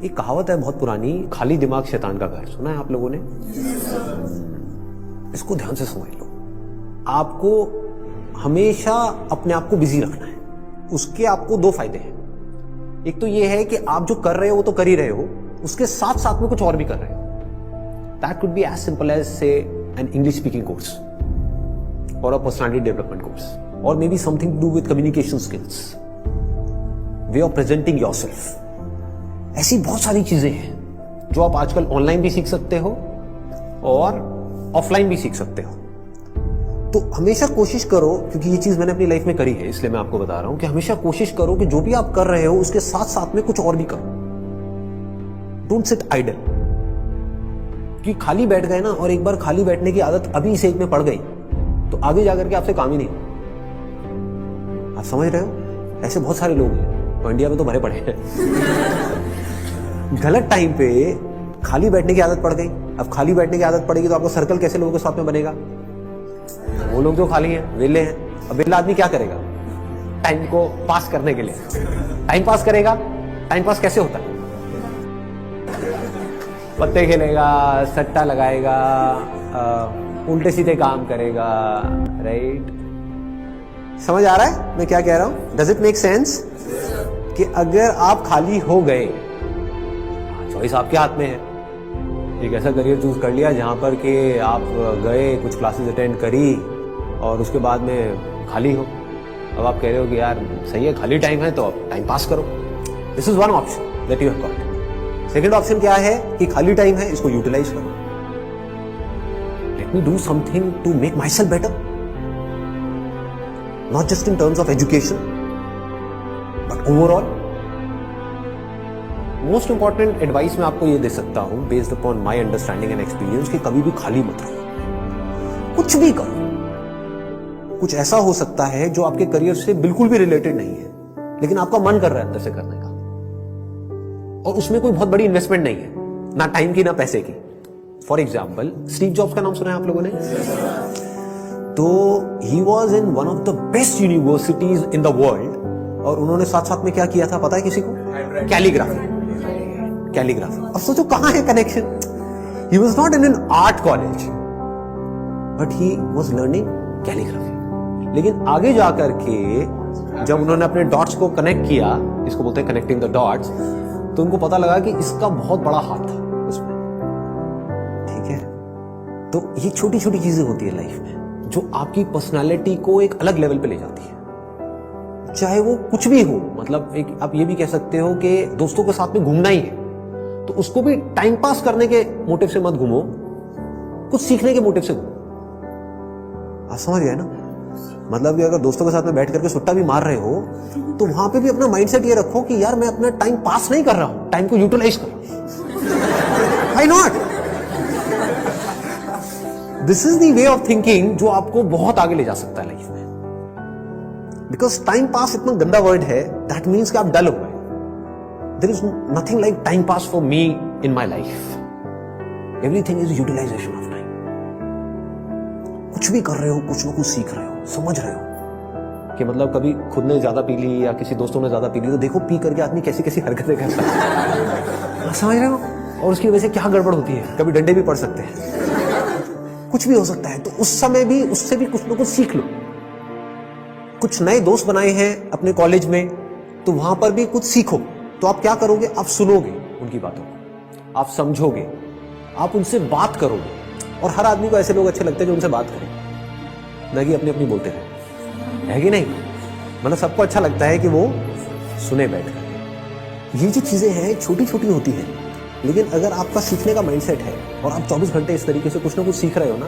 एक कहावत है बहुत पुरानी, खाली दिमाग शैतान का घर। सुना है आप लोगों ने? इसको ध्यान से समझ लो। आपको हमेशा अपने आप को बिजी रखना है। उसके आपको दो फायदे हैं। एक तो ये है कि आप जो कर रहे हो वो तो कर ही रहे हो, उसके साथ साथ में कुछ और भी कर रहे हो। That could be as simple as say an English speaking course और अ पर्सनालिटी डेवलपमेंट कोर्स, और maybe something to do with communication skills, way of presenting yourself. ऐसी बहुत सारी चीजें हैं जो आप आजकल ऑनलाइन भी सीख सकते हो और ऑफलाइन भी सीख सकते हो। तो हमेशा कोशिश करो, क्योंकि ये चीज मैंने अपनी लाइफ में करी है इसलिए मैं आपको बता रहा हूं कि हमेशा कोशिश करो कि जो भी आप कर रहे हो उसके साथ साथ में कुछ और भी करो। Don't sit idle. कि खाली बैठ गए ना, और एक बार खाली बैठने की आदत अभी इस एज में पड़ गई तो आगे जाकर के आपसे काम ही नहीं। आप समझ रहे हो? ऐसे बहुत सारे लोग हैं और इंडिया में तो भरे पड़े हैं। गलत टाइम पे खाली बैठने की आदत पड़ गई। अब खाली बैठने की आदत पड़ेगी तो आपका सर्कल कैसे लोगों के साथ में बनेगा? वो लोग जो खाली हैं, वेले हैं। अब वेला आदमी क्या करेगा टाइम को पास करने के लिए? टाइम पास करेगा। टाइम पास कैसे होता है? पत्ते खेलेगा, सट्टा लगाएगा, उल्टे सीधे काम करेगा। राइट? समझ आ रहा है मैं क्या कह रहा हूं? Does it make sense? कि अगर आप खाली हो गए, चॉइस आपके हाथ में है। एक ऐसा करियर चूज कर लिया जहां पर कि आप गए, कुछ क्लासेस अटेंड करी और उसके बाद में खाली हो। अब आप कह रहे हो कि यार सही है, खाली टाइम है तो अब टाइम पास करो। This is one option that you have got. Second option क्या है कि खाली टाइम है, इसको यूटिलाइज करो। Let me do something to make myself better, not just in terms of education but overall. Most important advice मैं आपको ये दे सकता हूं based upon my understanding and experience, कि कभी भी खाली मत रहो, कुछ भी करो। कुछ ऐसा हो सकता है जो आपके करियर से बिल्कुल भी रिलेटेड नहीं है, लेकिन आपका मन कर रहा है अंदर से करने का, और उसमें कोई बहुत बड़ी इन्वेस्टमेंट नहीं है, ना टाइम की ना पैसे की। फॉर एग्जाम्पल, स्टीव जॉब्स का नाम सुना है आप लोगों ने? तो he was in one of the best universities in the world, और उन्होंने साथ साथ में क्या किया था पता है किसी को? कैलीग्राफी। कैलीग्राफी। अब सोचो कहां है connection? He was not in an art college but he was learning calligraphy. लेकिन आगे जाकर के जब उन्होंने अपने डॉट्स को कनेक्ट किया, इसको बोलते हैं कनेक्टिंग द डॉट्स, तो उनको पता लगा कि इसका बहुत बड़ा हाथ था उसमें। ठीक है? तो ये छोटी छोटी चीजें होती है लाइफ में जो आपकी पर्सनालिटी को एक अलग लेवल पे ले जाती है। चाहे वो कुछ भी हो, मतलब एक आप ये भी कह सकते हो कि दोस्तों के साथ में घूमना ही है तो उसको भी टाइम पास करने के मोटिव से मत घूमो, कुछ सीखने के मोटिव से घूमो। आप समझ गए ना? मतलब कि अगर दोस्तों के साथ में बैठ करके सुट्टा भी मार रहे हो तो वहां पे भी अपना माइंडसेट ये रखो कि यार मैं अपना टाइम पास नहीं कर रहा हूं, टाइम को यूटिलाइज कर रहा हूं। Why not? This is the way of thinking जो आपको बहुत आगे ले जा सकता है लाइफ में। बिकॉज टाइम पास इतना गंदा वर्ड है, दैट मीन्स कि आप डल हो गए। There is nothing like time pass for me in my life. Everything is utilization of time. कुछ भी कर रहे हो, कुछ ना कुछ सीख रहे हो, समझ रहे हो कि मतलब कभी खुद ने ज्यादा पी ली या किसी दोस्तों ने ज्यादा पी ली तो देखो पी करके आदमी कैसी कैसी हरकतें करता है। समझ रहे हो? और उसकी वजह से क्या गड़बड़ होती है, कभी डंडे भी पड़ सकते हैं, कुछ भी हो सकता है। तो उस समय भी उससे भी कुछ ना कुछ सीख लो। कुछ नए दोस्त बनाए हैं अपने कॉलेज में तो वहां पर भी कुछ सीखो। तो आप क्या करोगे? आप सुनोगे उनकी बातों को, आप समझोगे, आप उनसे बात करोगे। और हर आदमी को ऐसे लोग अच्छे लगते हैं जो उनसे बात करें, ना कि अपनी अपनी बोलते रहे, है कि नहीं? मतलब सबको अच्छा लगता है कि वो सुने बैठ कर। ये जो चीजें हैं छोटी छोटी होती हैं, लेकिन अगर आपका सीखने का माइंडसेट है और आप 24 घंटे इस तरीके से कुछ ना कुछ सीख रहे हो ना,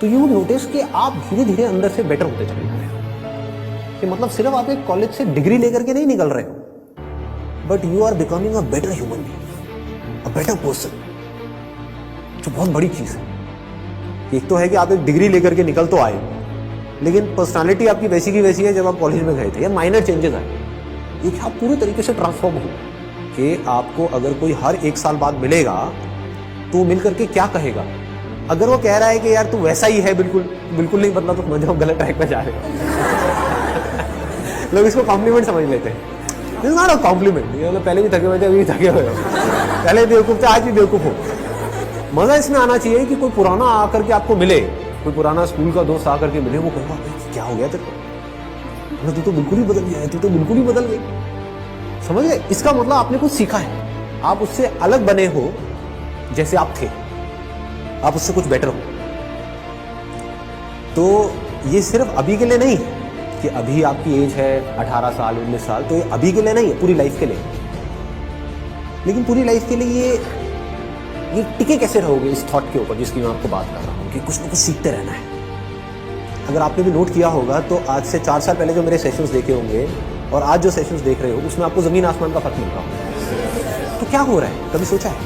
तो यू विल नोटिस कि आप धीरे धीरे अंदर से बेटर होते चले जा रहे हो। कि मतलब सिर्फ आप एक कॉलेज से डिग्री लेकर के नहीं निकल रहे हो, but you are becoming a better human being, a better person, जो बहुत बड़ी चीज है। एक तो है कि आप एक डिग्री लेकर के निकल तो आए, लेकिन पर्सनालिटी आपकी वैसी की वैसी है जब आप कॉलेज में गए थे, या माइनर चेंजेस आए। ये आप पूरे तरीके से ट्रांसफॉर्म हो कि आपको अगर कोई हर 1 साल बाद मिलेगा तो मिल करके क्या कहेगा? अगर वो कह रहा है कि यार तू वैसा ही है, बिल्कुल बिल्कुल नहीं बदला, तो समझो गलत ट्रैक पर जा रहे हो। लोग इसको कॉम्प्लीमेंट समझ लेते हैं। This not a compliment. ये मतलब पहले भी थके हुए थे, अभी भी थके हुए हो, पहले बेवकूफ थे, आज भी बेवकूफ हो। मजा इसमें आना चाहिए कि कोई पुराना आकर के आपको मिले, कोई पुराना स्कूल का दोस्त आकर के मिले, वो कहेगा क्या हो गया तेरे को, तू तो बिल्कुल ही बदल गया है, तू तो बिल्कुल ही बदल गई। समझ गए? इसका मतलब आपने कुछ सीखा है, आप उससे अलग बने हो जैसे आप थे, आप उससे कुछ बेटर हो। तो ये सिर्फ अभी के लिए नहीं है कि अभी आपकी एज है 18 साल 19 साल, तो ये अभी के लिए नहीं है, पूरी लाइफ के लिए। लेकिन पूरी लाइफ के लिए ये टिके कैसे रहोगे इस थॉट के ऊपर जिसकी मैं आपको बात कर रहा हूँ कि कुछ ना कुछ सीखते रहना है। अगर आपने भी नोट किया होगा तो आज से 4 साल पहले जो मेरे सेशंस देखे होंगे और आज जो सेशंस देख रहे हो उसमें आपको जमीन आसमान का फर्क मिलता होगा। तो क्या हो रहा है, कभी सोचा है?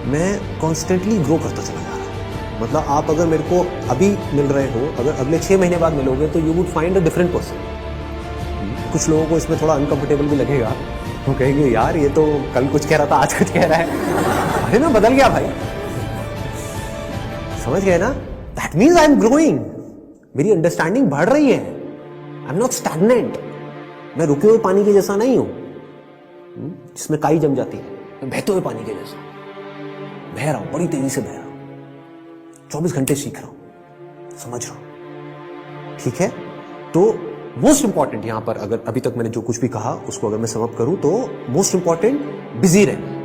मैं कॉन्स्टेंटली ग्रो करता चला जा रहा हूँ। मतलब आप अगर मेरे को अभी मिल रहे हो, अगर अगले 6 महीने बाद मिलोगे तो you would find a different person. कुछ लोगों को इसमें थोड़ा अनकंफर्टेबल भी लगेगा, वो कहेंगे यार ये तो कल कुछ कह रहा था आज कुछ कह रहा है। अरे मैं बदल गया भाई, समझ गए ना? That means I am growing, मेरी अंडरस्टैंडिंग बढ़ रही है। आई एम नॉट स्टैग्नेंट, मैं रुके हुए पानी के जैसा नहीं हूं जिसमें काई जम जाती है। मैं बहते हुए पानी के जैसा बह रहा हूं, बड़ी तेजी से बह रहा हूं, 24 घंटे सीख रहा हूं, समझ रहा हूं। ठीक है? तो मोस्ट इंपॉर्टेंट यहां पर, अगर अभी तक मैंने जो कुछ भी कहा उसको अगर मैं समअप करूं तो मोस्ट इंपॉर्टेंट बिजी रहना।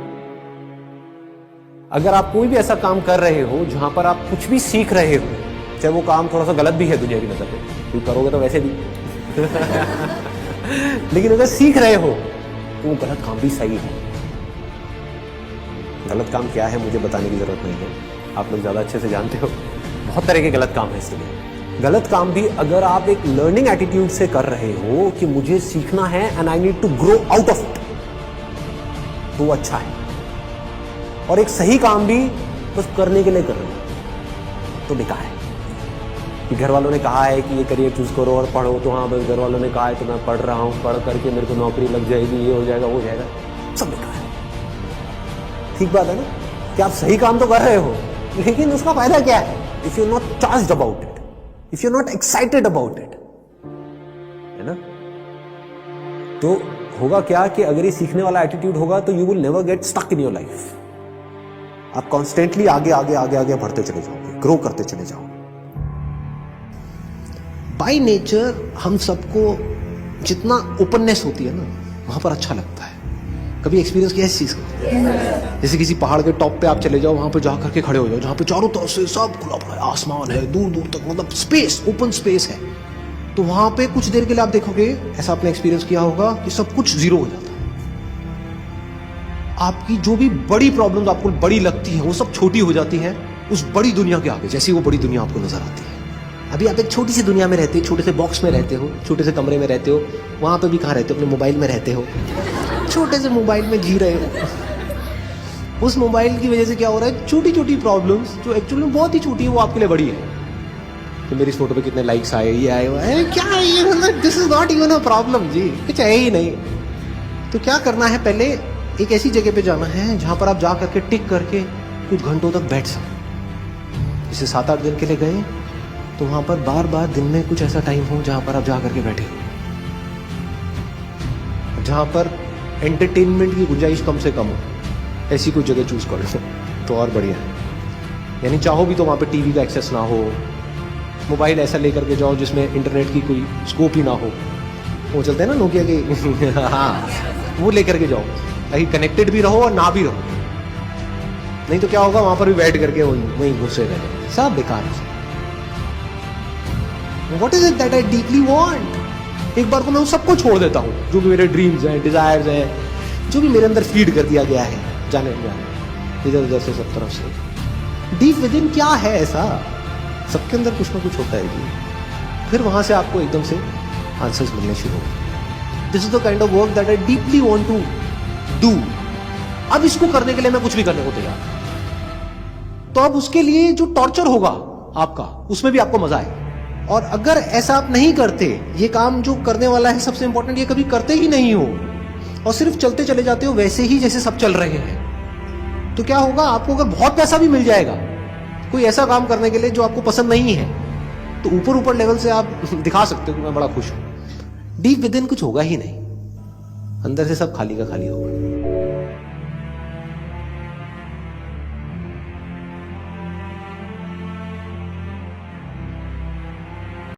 अगर आप कोई भी ऐसा काम कर रहे हो जहां पर आप कुछ भी सीख रहे हो, चाहे वो काम थोड़ा सा गलत भी है दुनिया की नजर में, तो करोगे तो वैसे भी लेकिन अगर सीख रहे हो तो वो गलत काम भी सही है। गलत काम क्या है मुझे बताने की जरूरत नहीं है, आप लोग ज्यादा अच्छे से जानते हो। बहुत तरह के गलत काम है इसलिए। गलत काम भी अगर आप एक लर्निंग एटीट्यूड से कर रहे हो कि मुझे सीखना है and I need to grow out of it, तो वो अच्छा है। और एक सही काम भी बस करने के लिए कर रहे हो तो बेकार है। कि घर वालों ने कहा है कि ये करियर चूज करो और पढ़ो, तो हाँ बस घर वालों ने कहा है तो मैं पढ़ रहा हूं, पढ़ करके मेरे को नौकरी लग जाएगी, ये हो जाएगा वो हो जाएगा, सब बेकार है। ठीक बात है ना कि आप सही काम तो कर रहे हो लेकिन उसका फायदा क्या है if you not charged about it, if you not excited about it, है ना? तो होगा क्या कि अगर ये सीखने वाला एटीट्यूड होगा तो you will never get stuck in your life. आप कॉन्स्टेंटली आगे आगे आगे आगे बढ़ते चले जाओगे, ग्रो करते चले जाओगे। बाय नेचर हम सबको जितना ओपननेस होती है ना वहां पर अच्छा लगता है। कभी एक्सपीरियंस किया इस चीज का? जैसे किसी पहाड़ के टॉप पे आप चले जाओ, वहां पे जा करके खड़े हो जाओ जहां पे चारों तरफ से सब खुला पड़ा है, आसमान है दूर दूर तक, मतलब स्पेस, ओपन स्पेस है। तो वहां पे कुछ देर के लिए आप देखोगे, ऐसा आपने एक्सपीरियंस किया होगा कि सब कुछ जीरो हो जाता है। आपकी जो भी बड़ी प्रॉब्लम्स आपको बड़ी लगती है वो सब छोटी हो जाती है उस बड़ी दुनिया के आगे, जैसी वो बड़ी दुनिया आपको नजर आती है। अभी आप एक छोटी सी दुनिया में रहते हो, छोटे से बॉक्स में रहते हो, छोटे से कमरे में रहते हो, वहां पे भी कहाँ रहते हो? अपने मोबाइल में रहते हो, छोटे से मोबाइल में जी रहे हो। उस मोबाइल की वजह से क्या हो रहा है, छोटी छोटी प्रॉब्लम्स जो एक्चुअली में बहुत ही छोटी है वो आपके लिए बड़ी है। तो मेरी इस फोटो पे कितने लाइक्स आए, ये आए, वो आए, क्या है ये, मतलब this is not even a problem जी, कुछ है ही नहीं। तो क्या करना है, पहले एक ऐसी जगह पे जाना है जहां पर आप जा करके टिक करके कुछ घंटों तक बैठ सको। जैसे 7-8 दिन के लिए गए तो वहां पर बार बार दिन में कुछ ऐसा टाइम हो जहां पर आप जा करके बैठे हो, जहां पर एंटरटेनमेंट की गुंजाइश कम से कम हो, ऐसी कोई जगह चूज कर लो तो और बढ़िया है। यानी चाहो भी तो वहां पे टीवी का एक्सेस ना हो, मोबाइल ऐसा लेकर के जाओ जिसमें इंटरनेट की कोई स्कोप ही ना हो, वो चलते हैं ना नोकिया के हाँ, वो लेकर के जाओ ताकि कनेक्टेड भी रहो और ना भी रहो। नहीं तो क्या होगा, वहां पर भी बैठ करके वहीं घुसे रहे, सब बेकार है। What is it that I deeply want? एक बार को मैं उन सबको छोड़ देता हूँ जो भी मेरे ड्रीम्स हैं, डिजायर्स हैं, जो भी मेरे अंदर फीड कर दिया गया है जाने इधर उधर से सब तरफ से। डीप विद इन क्या है ऐसा, सबके अंदर कुछ ना कुछ होता है जी। फिर वहां से आपको एकदम से आंसर्स मिलने शुरू हो। This is the kind of work that I deeply want to do. अब इसको करने के लिए मैं कुछ भी करने को तैयार। तो अब उसके लिए जो टॉर्चर होगा आपका, उसमें भी आपको मजा आए। और अगर ऐसा आप नहीं करते, ये काम जो करने वाला है सबसे इंपॉर्टेंट, ये कभी करते ही नहीं हो और सिर्फ चलते चले जाते हो वैसे ही जैसे सब चल रहे हैं, तो क्या होगा, आपको अगर बहुत पैसा भी मिल जाएगा कोई ऐसा काम करने के लिए जो आपको पसंद नहीं है, तो ऊपर ऊपर लेवल से आप दिखा सकते हो कि मैं बड़ा खुश हूं, डीप विद इन कुछ होगा ही नहीं। अंदर से सब खाली का खाली होगा।